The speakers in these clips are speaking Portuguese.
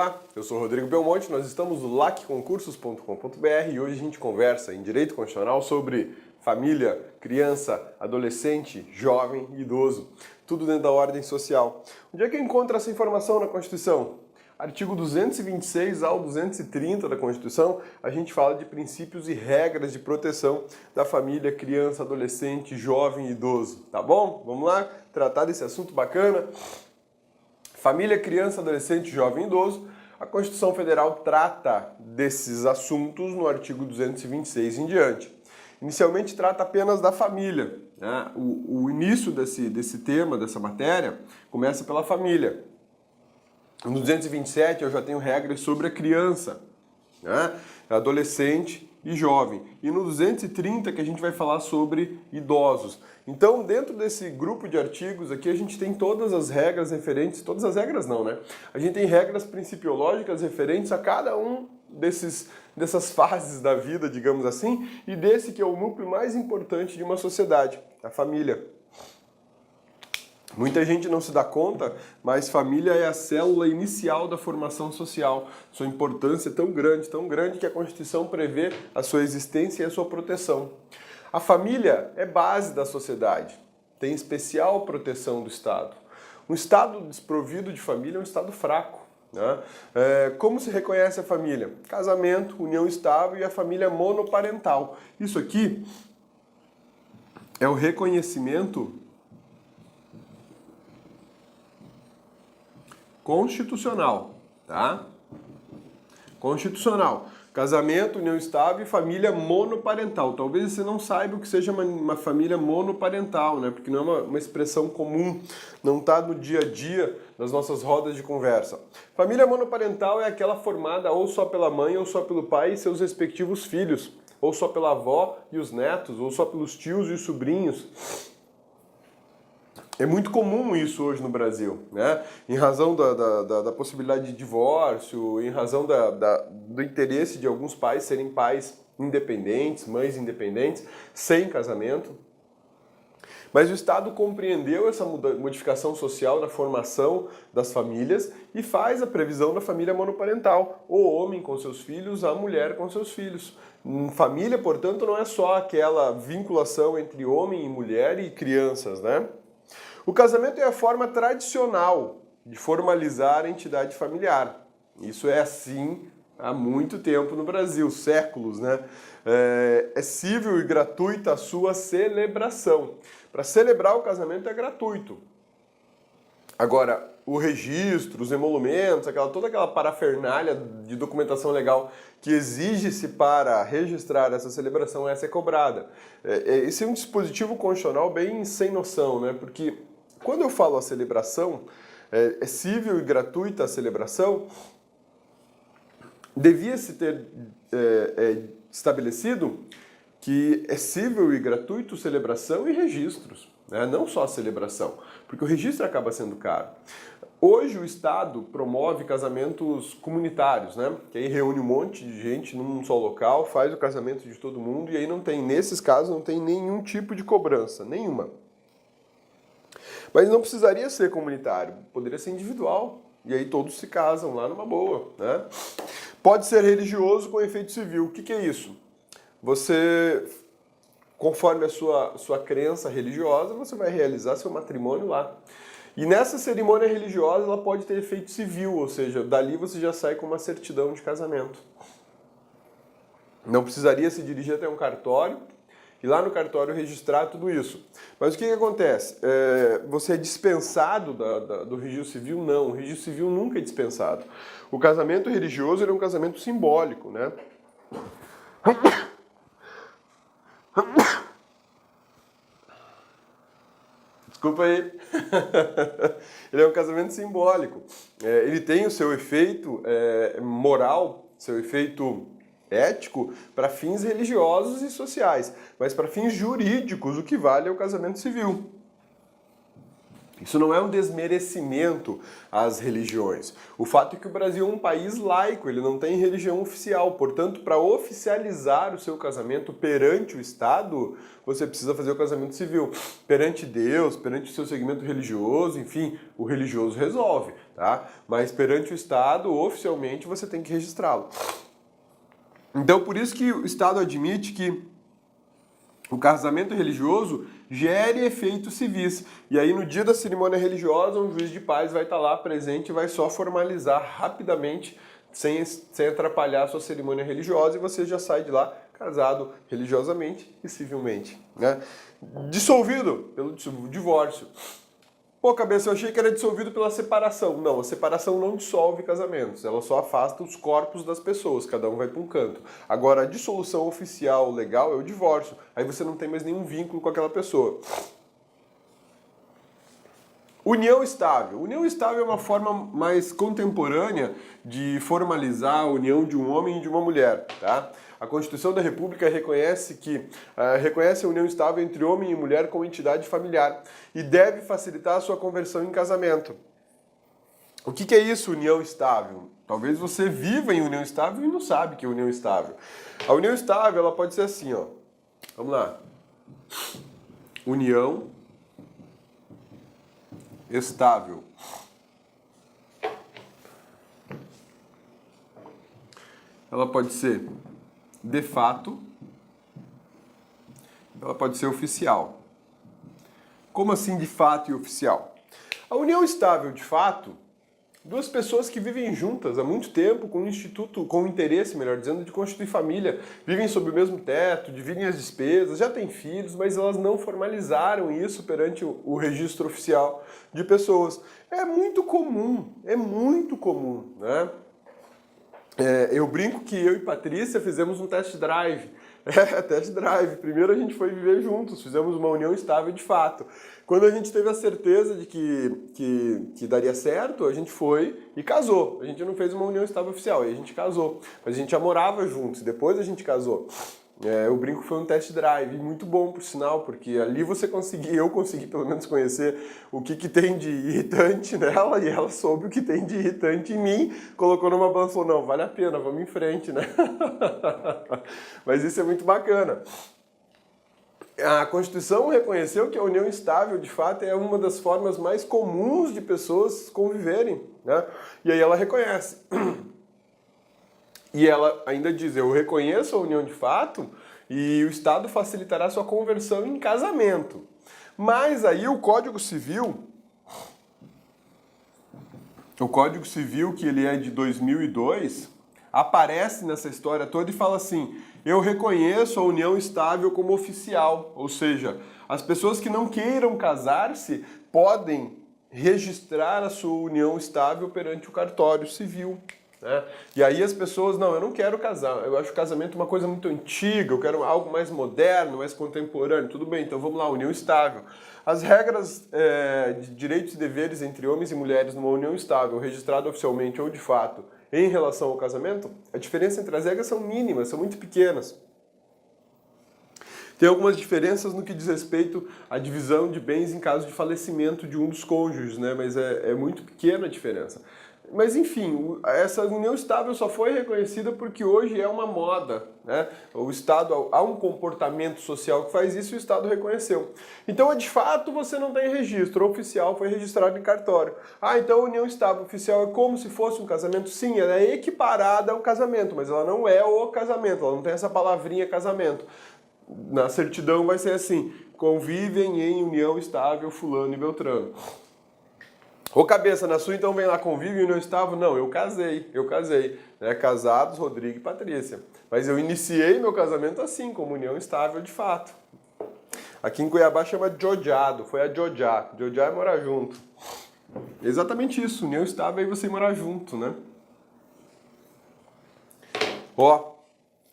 Olá, eu sou Rodrigo Belmonte, nós estamos no lacconcursos.com.br e hoje a gente conversa em Direito Constitucional sobre família, criança, adolescente, jovem e idoso, tudo dentro da ordem social. Onde é que encontra essa informação na Constituição? Artigo 226 ao 230 da Constituição, a gente fala de princípios e regras de proteção da família, criança, adolescente, jovem e idoso, tá bom? Vamos lá tratar desse assunto bacana? Família, criança, adolescente, jovem e idoso. A Constituição Federal trata desses assuntos no artigo 226 em diante. Inicialmente trata apenas da família, né? O início desse tema, dessa matéria, começa pela família. No 227 eu já tenho regras sobre a criança, né? Adolescente e jovem. E no 230 que a gente vai falar sobre idosos. Então, dentro desse grupo de artigos aqui, a gente tem todas as regras referentes, todas as regras não, né? A gente tem regras principiológicas referentes a cada um dessas fases da vida, digamos assim, e desse que é o núcleo mais importante de uma sociedade, a família. Muita gente não se dá conta, mas família é a célula inicial da formação social. Sua importância é tão grande que a Constituição prevê a sua existência e a sua proteção. A família é base da sociedade, tem especial proteção do Estado. Um Estado desprovido de família é um Estado fraco, né? Como se reconhece a família? Casamento, união estável e a família monoparental. Isso aqui é o reconhecimento constitucional, tá? Constitucional. Casamento, união estável e família monoparental. Talvez você não saiba o que seja uma família monoparental, né? Porque não é uma expressão comum, não está no dia a dia das nossas rodas de conversa. Família monoparental é aquela formada ou só pela mãe ou só pelo pai e seus respectivos filhos, ou só pela avó e os netos, ou só pelos tios e os sobrinhos. É muito comum isso hoje no Brasil, né? Em razão da possibilidade de divórcio, em razão do interesse de alguns pais serem pais independentes, mães independentes, sem casamento. Mas o Estado compreendeu essa modificação social na formação das famílias e faz a previsão da família monoparental, o homem com seus filhos, a mulher com seus filhos. Família, portanto, não é só aquela vinculação entre homem e mulher e crianças, né? O casamento é a forma tradicional de formalizar a entidade familiar. Isso é assim há muito tempo no Brasil, séculos, né? É cível e gratuita a sua celebração. Para celebrar o casamento é gratuito. Agora, o registro, os emolumentos, toda aquela parafernália de documentação legal que exige-se para registrar essa celebração, essa é cobrada. Esse é um dispositivo constitucional bem sem noção, né? Porque quando eu falo a celebração, é cível e gratuita a celebração, devia-se ter estabelecido que é cível e gratuito celebração e registros, né? Não só a celebração, porque o registro acaba sendo caro. Hoje o Estado promove casamentos comunitários, né? Que aí reúne um monte de gente num só local, faz o casamento de todo mundo e aí nesses casos não tem nenhum tipo de cobrança, nenhuma. Mas não precisaria ser comunitário, poderia ser individual. E aí todos se casam lá numa boa, né? Pode ser religioso com efeito civil. O que é isso? Você, conforme a sua crença religiosa, você vai realizar seu matrimônio lá. E nessa cerimônia religiosa ela pode ter efeito civil, ou seja, dali você já sai com uma certidão de casamento. Não precisaria se dirigir até um cartório e lá no cartório registrar tudo isso. Mas o que acontece? Você é dispensado do registro civil? Não, o registro civil nunca é dispensado. O casamento religioso ele é um casamento simbólico, né? Desculpa aí. Ele é um casamento simbólico. Ele tem o seu efeito moral, seu efeito ético para fins religiosos e sociais, mas para fins jurídicos o que vale é o casamento civil. Isso não é um desmerecimento às religiões. O fato é que o Brasil é um país laico, ele não tem religião oficial. Portanto, para oficializar o seu casamento perante o Estado, você precisa fazer o casamento civil. Perante Deus, perante o seu segmento religioso, enfim, o religioso resolve, tá? Mas perante o Estado, oficialmente, você tem que registrá-lo. Então, por isso que o Estado admite que o casamento religioso gere efeitos civis. E aí, no dia da cerimônia religiosa, um juiz de paz vai estar lá presente e vai só formalizar rapidamente, sem atrapalhar a sua cerimônia religiosa, e você já sai de lá casado religiosamente e civilmente, né? Dissolvido pelo divórcio. Pô, cabeça, eu achei que era dissolvido pela separação. Não, a separação não dissolve casamentos, ela só afasta os corpos das pessoas, cada um vai para um canto. Agora, a dissolução oficial, legal, é o divórcio. Aí você não tem mais nenhum vínculo com aquela pessoa. União estável. União estável é uma forma mais contemporânea de formalizar a união de um homem e de uma mulher, tá? A Constituição da República reconhece a união estável entre homem e mulher como entidade familiar e deve facilitar a sua conversão em casamento. O que é isso, união estável? Talvez você viva em união estável e não sabe que é união estável. A união estável, ela pode ser assim, ó. Vamos lá. União estável. Ela pode ser de fato, ela pode ser oficial. Como assim de fato e oficial? A união estável de fato, duas pessoas que vivem juntas há muito tempo, com o interesse, melhor dizendo, de constituir família, vivem sob o mesmo teto, dividem as despesas, já têm filhos, mas elas não formalizaram isso perante o registro oficial de pessoas. É muito comum, né? Eu brinco que eu e Patrícia fizemos um test drive. Test drive. Primeiro a gente foi viver juntos, fizemos uma união estável de fato. Quando a gente teve a certeza de que daria certo, a gente foi e casou. A gente não fez uma união estável oficial, aí a gente casou. Mas a gente já morava juntos, depois a gente casou. Eu brinco que foi um test drive, muito bom por sinal, porque ali eu consegui pelo menos conhecer o que tem de irritante nela, e ela soube o que tem de irritante em mim, colocou numa balança e falou, não, vale a pena, vamos em frente, né? Mas isso é muito bacana. A Constituição reconheceu que a união estável, de fato, é uma das formas mais comuns de pessoas conviverem, né? E aí ela reconhece. E ela ainda diz, eu reconheço a união de fato e o Estado facilitará sua conversão em casamento. Mas aí o Código Civil, que ele é de 2002, aparece nessa história toda e fala assim, eu reconheço a união estável como oficial, ou seja, as pessoas que não queiram casar-se podem registrar a sua união estável perante o cartório civil. Né? E aí as pessoas, não, eu não quero casar, eu acho o casamento uma coisa muito antiga, eu quero algo mais moderno, mais contemporâneo, tudo bem, então vamos lá, união estável. As regras de direitos e deveres entre homens e mulheres numa união estável, registrada oficialmente ou de fato, em relação ao casamento, a diferença entre as regras são mínimas, são muito pequenas. Tem algumas diferenças no que diz respeito à divisão de bens em caso de falecimento de um dos cônjuges, né? Mas é muito pequena a diferença. Mas enfim, essa união estável só foi reconhecida porque hoje é uma moda, né? O Estado, há um comportamento social que faz isso e o Estado reconheceu. Então, de fato, você não tem registro oficial, foi registrado em cartório. Ah, então a união estável oficial é como se fosse um casamento? Sim, ela é equiparada ao casamento, mas ela não é o casamento, ela não tem essa palavrinha casamento. Na certidão vai ser assim, convivem em união estável fulano e beltrano. Ô cabeça, na sua então vem lá, convívio e união estável? Não, eu casei. Né? Casados, Rodrigo e Patrícia. Mas eu iniciei meu casamento assim, como união estável de fato. Aqui em Cuiabá chama jojado, foi a jojá. Jojá é morar junto. Exatamente isso, união estável é você morar junto, né? Ó,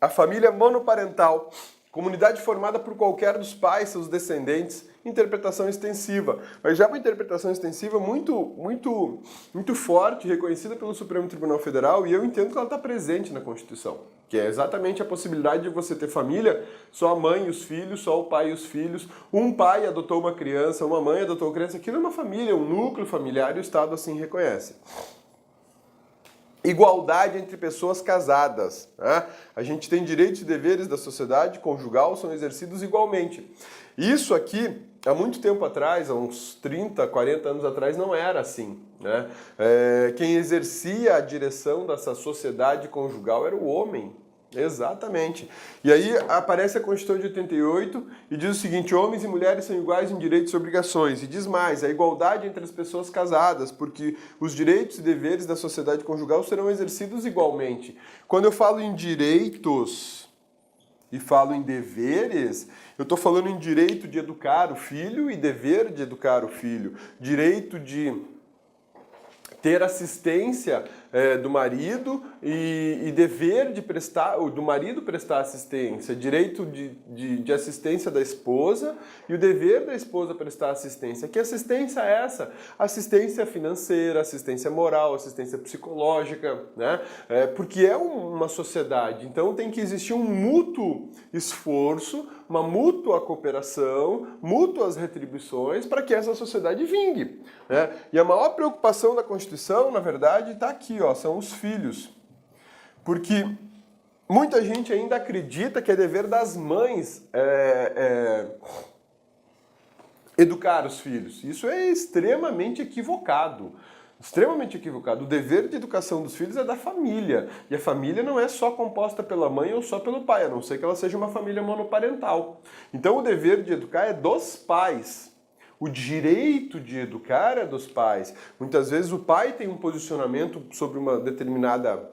a família monoparental, comunidade formada por qualquer dos pais, seus descendentes, interpretação extensiva. Mas já uma interpretação extensiva muito forte, reconhecida pelo Supremo Tribunal Federal, e eu entendo que ela está presente na Constituição, que é exatamente a possibilidade de você ter família, só a mãe e os filhos, só o pai e os filhos, um pai adotou uma criança, uma mãe adotou uma criança, aquilo é uma família, um núcleo familiar, e o Estado assim reconhece. Igualdade entre pessoas casadas. Né? A gente tem direitos e deveres da sociedade conjugal, são exercidos igualmente. Isso aqui, há muito tempo atrás, há uns 30, 40 anos atrás, não era assim. Né? Quem exercia a direção dessa sociedade conjugal era o homem. Exatamente. E aí aparece a Constituição de 88 e diz o seguinte: homens e mulheres são iguais em direitos e obrigações. E diz mais, a igualdade entre as pessoas casadas, porque os direitos e deveres da sociedade conjugal serão exercidos igualmente. Quando eu falo em direitos e falo em deveres, eu estou falando em direito de educar o filho e dever de educar o filho. Direito de ter assistência do marido e dever de prestar, do marido prestar assistência, direito de assistência da esposa e o dever da esposa prestar assistência. Que assistência é essa? Assistência financeira, assistência moral, assistência psicológica, né? Porque é uma sociedade, então tem que existir um mútuo esforço, uma mútua cooperação, mútuas retribuições para que essa sociedade vingue. Né? E a maior preocupação da Constituição, na verdade, está aqui, ó, são os filhos. Porque muita gente ainda acredita que é dever das mães educar os filhos. Isso é extremamente equivocado. Extremamente equivocado. O dever de educação dos filhos é da família. E a família não é só composta pela mãe ou só pelo pai, a não ser que ela seja uma família monoparental. Então o dever de educar é dos pais. O direito de educar é dos pais. Muitas vezes o pai tem um posicionamento sobre uma determinada,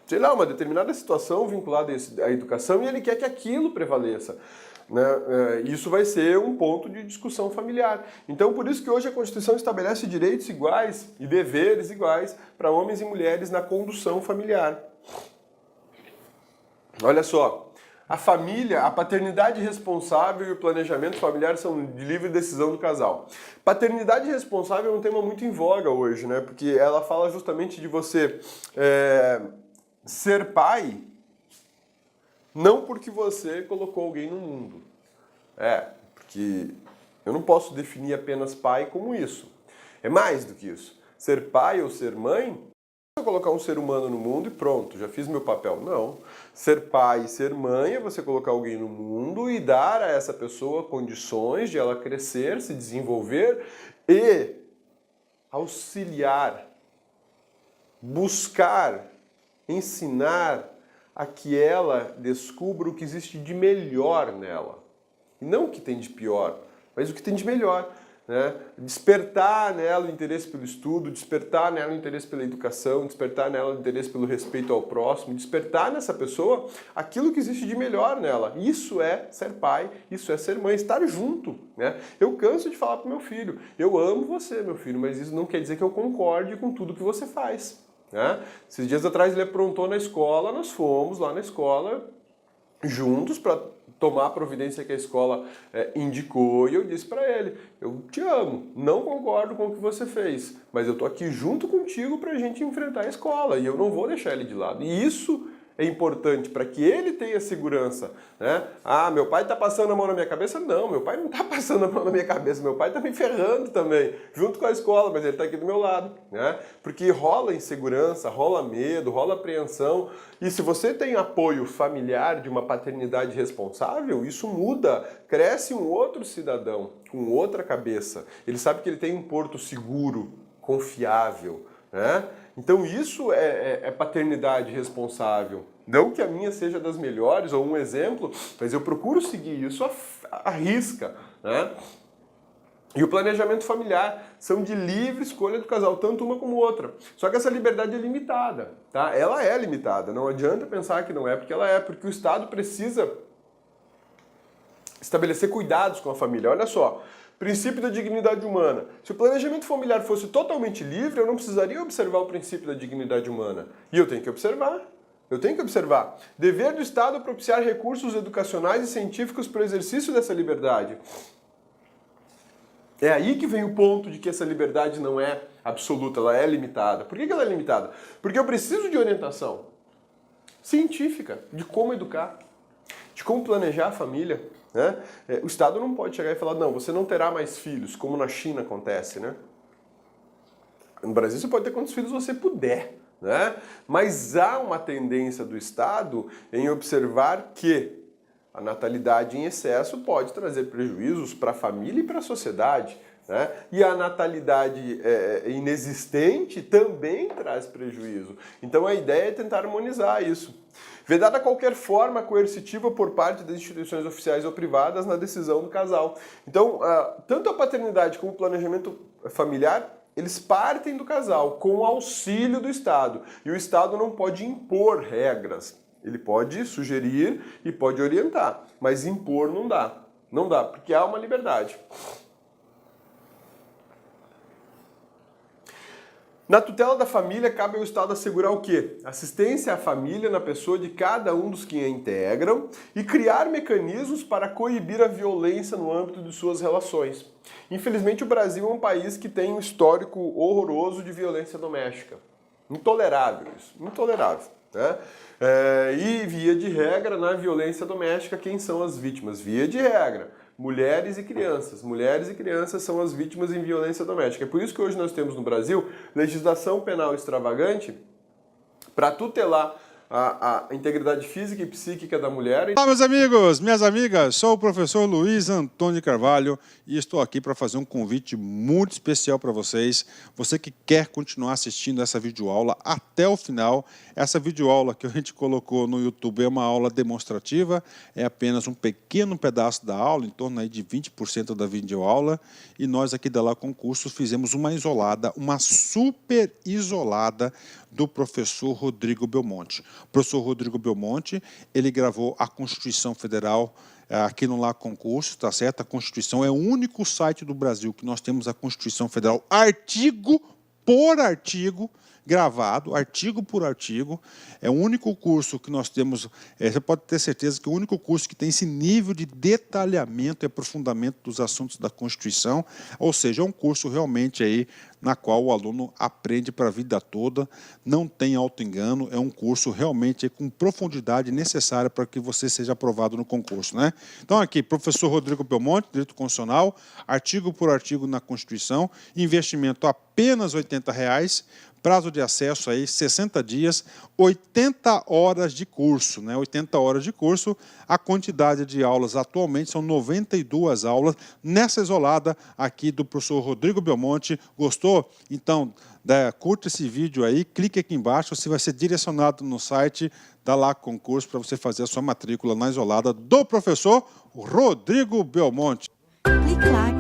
sei lá, uma determinada situação vinculada à educação e ele quer que aquilo prevaleça. Né? Isso vai ser um ponto de discussão familiar. Então, por isso que hoje a Constituição estabelece direitos iguais e deveres iguais para homens e mulheres na condução familiar. Olha só, a família, a paternidade responsável e o planejamento familiar são de livre decisão do casal. Paternidade responsável é um tema muito em voga hoje, né? Porque ela fala justamente de você ser pai não porque você colocou alguém no mundo. Porque eu não posso definir apenas pai como isso. É mais do que isso. Ser pai ou ser mãe, eu colocar um ser humano no mundo e pronto, já fiz meu papel. Não. Ser pai e ser mãe é você colocar alguém no mundo e dar a essa pessoa condições de ela crescer, se desenvolver e auxiliar, buscar, ensinar a que ela descubra o que existe de melhor nela. E não o que tem de pior, mas o que tem de melhor. Né? Despertar nela o interesse pelo estudo, despertar nela o interesse pela educação, despertar nela o interesse pelo respeito ao próximo, despertar nessa pessoa aquilo que existe de melhor nela. Isso é ser pai, isso é ser mãe, estar junto. Né? Eu canso de falar para o meu filho, eu amo você, meu filho, mas isso não quer dizer que eu concorde com tudo que você faz. Né? Esses dias atrás ele aprontou na escola, nós fomos lá na escola juntos para tomar a providência que a escola indicou e eu disse para ele, eu te amo, não concordo com o que você fez, mas eu tô aqui junto contigo para a gente enfrentar a escola e eu não vou deixar ele de lado. E isso é importante para que ele tenha segurança. Né? Ah, meu pai está passando a mão na minha cabeça? Não, meu pai não está passando a mão na minha cabeça, meu pai está me ferrando também, junto com a escola, mas ele está aqui do meu lado. Né? Porque rola insegurança, rola medo, rola apreensão, e se você tem apoio familiar de uma paternidade responsável, isso muda, cresce um outro cidadão com outra cabeça. Ele sabe que ele tem um porto seguro, confiável. Né? Então isso é paternidade responsável. Não que a minha seja das melhores ou um exemplo, mas eu procuro seguir isso à risca. Né? E o planejamento familiar são de livre escolha do casal, tanto uma como outra. Só que essa liberdade é limitada. Tá? Ela é limitada, não adianta pensar que não é, porque ela é, porque o Estado precisa estabelecer cuidados com a família. Olha só. Princípio da dignidade humana. Se o planejamento familiar fosse totalmente livre, eu não precisaria observar o princípio da dignidade humana. E eu tenho que observar. Eu tenho que observar. Dever do Estado é propiciar recursos educacionais e científicos para o exercício dessa liberdade. É aí que vem o ponto de que essa liberdade não é absoluta, ela é limitada. Por que ela é limitada? Porque eu preciso de orientação científica de como educar, de como planejar a família. Né? O Estado não pode chegar e falar, não, você não terá mais filhos, como na China acontece. Né? No Brasil você pode ter quantos filhos você puder. Né? Mas há uma tendência do Estado em observar que a natalidade em excesso pode trazer prejuízos para a família e para a sociedade. Né? E a natalidade inexistente também traz prejuízo. Então a ideia é tentar harmonizar isso. Vedada qualquer forma coercitiva por parte das instituições oficiais ou privadas na decisão do casal. Então, tanto a paternidade como o planejamento familiar, eles partem do casal com o auxílio do Estado. E o Estado não pode impor regras. Ele pode sugerir e pode orientar, mas impor não dá. Não dá, porque há uma liberdade. Na tutela da família, cabe ao Estado assegurar o quê? Assistência à família na pessoa de cada um dos que a integram e criar mecanismos para coibir a violência no âmbito de suas relações. Infelizmente, o Brasil é um país que tem um histórico horroroso de violência doméstica. Intolerável isso, intolerável. Né? E, via de regra, na violência doméstica, quem são as vítimas? Via de regra, mulheres e crianças. Mulheres e crianças são as vítimas em violência doméstica. É por isso que hoje nós temos no Brasil legislação penal extravagante para tutelar a integridade física e psíquica da mulher. Olá, meus amigos, minhas amigas, sou o professor Luiz Antônio de Carvalho e estou aqui para fazer um convite muito especial para vocês. Você que quer continuar assistindo essa videoaula até o final, essa videoaula que a gente colocou no YouTube é uma aula demonstrativa, é apenas um pequeno pedaço da aula, em torno aí de 20% da videoaula, e nós aqui da La Concursos fizemos uma isolada, uma super isolada do professor Rodrigo Belmonte. O professor Rodrigo Belmonte, ele gravou a Constituição Federal aqui no La Concursos, tá certo? A Constituição é o único site do Brasil que nós temos a Constituição Federal artigo por artigo, gravado, artigo por artigo. É o único curso que nós temos, você pode ter certeza que é o único curso que tem esse nível de detalhamento e aprofundamento dos assuntos da Constituição, ou seja, é um curso realmente aí na qual o aluno aprende para a vida toda, não tem auto-engano, é um curso realmente com profundidade necessária para que você seja aprovado no concurso. Né? Então aqui, professor Rodrigo Belmonte, Direito Constitucional, artigo por artigo na Constituição, investimento apenas R$ 80, prazo de acesso aí 60 dias, 80 horas de curso, né? 80 horas de curso, a quantidade de aulas atualmente são 92 aulas, nessa isolada aqui do professor Rodrigo Belmonte. Gostou? Então, curta esse vídeo aí, clique aqui embaixo, você vai ser direcionado no site da La Concursos para você fazer a sua matrícula na isolada do professor Rodrigo Belmonte. Clique lá.